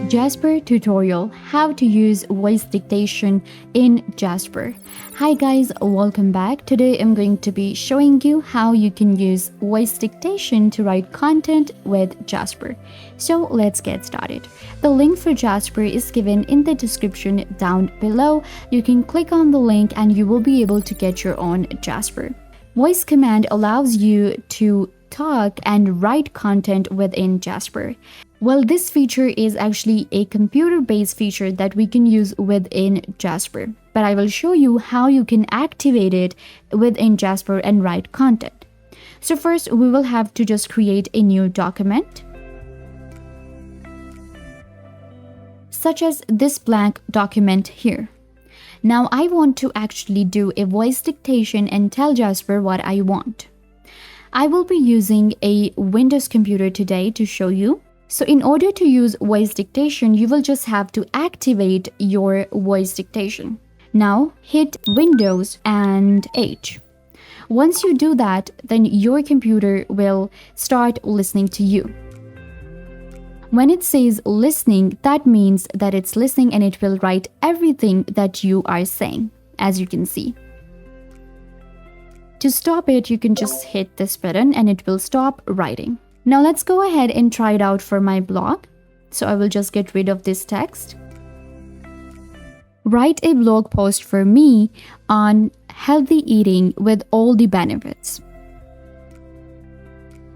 Jasper tutorial: how to use voice dictation in Jasper. Hi guys, welcome back. Today I'm going to be showing you how you can use voice dictation to write content with Jasper. So let's get started. The link for Jasper is given in the description down below. You can click on the link and you will be able to get your own Jasper. Voice command allows you to talk and write content within Jasper. Well, this feature is actually a computer-based feature that we can use within Jasper, but I will show you how you can activate it within Jasper and write content. So first, we will have to just create a new document, such as this blank document here. Now I want to actually do a voice dictation and tell Jasper what I want. I will be using a Windows computer today to show you. So in order to use voice dictation, you will just have to activate your voice dictation. Now hit Windows and H. Once you do that, then your computer will start listening to you. When it says listening, that means that it's listening and it will write everything that you are saying, as you can see. To stop it, you can just hit this button and it will stop writing. Now let's go ahead and try it out for my blog. So I will just get rid of this text. Write a blog post for me on healthy eating with all the benefits.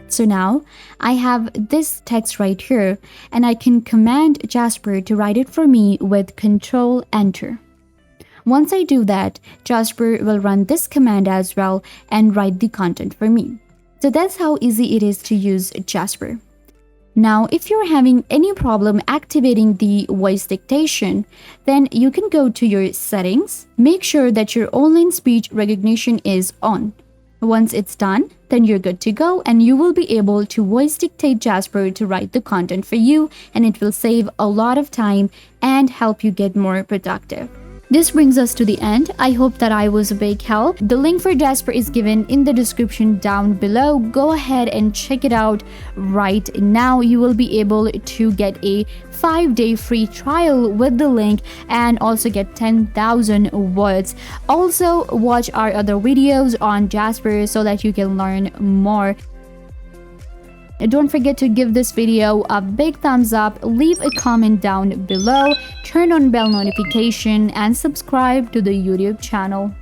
So now I have this text right here and I can command Jasper to write it for me with Control Enter. Once I do that, Jasper will run this command as well and write the content for me. So that's how easy it is to use Jasper. Now, if you're having any problem activating the voice dictation, then you can go to your settings, make sure that your online speech recognition is on. Once it's done, then you're good to go and you will be able to voice dictate Jasper to write the content for you, and it will save a lot of time and help you get more productive. This brings us to the end. I hope that I was a big help. The link for Jasper is given in the description down below. Go ahead and check it out right now. You will be able to get a 5-day free trial with the link and also get 10,000 words. Also, watch our other videos on Jasper so that you can learn more. Don't forget to give this video a big thumbs up, leave a comment down below, turn on bell notification, and subscribe to the YouTube channel.